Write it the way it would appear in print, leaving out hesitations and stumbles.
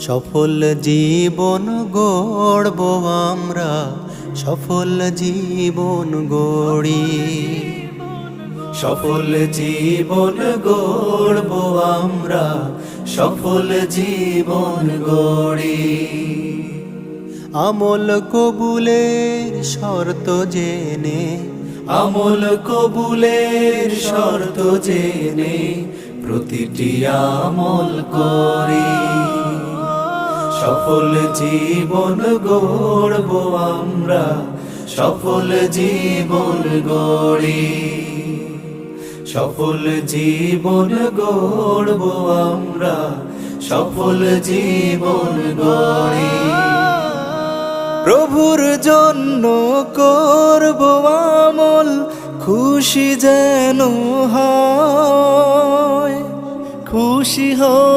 সফল জীবন গড়ব আমরা, সফল জীবন গড়ি। সফল জীবন গড়ব আমরা, সফল জীবন গড়ি। আমল কবুলের শর্ত জেনে, আমল কবুলের শর্ত জেনে প্রতিটি আমল করি। সফল জীবন গড়ব আমরা, সফল জীবন গড়ি। সফল জীবন গড়ব আমরা, সফল জীবন গড়ি। প্রভুর জন্য করব আমল, খুশি যেন হয়, খুশি হয়।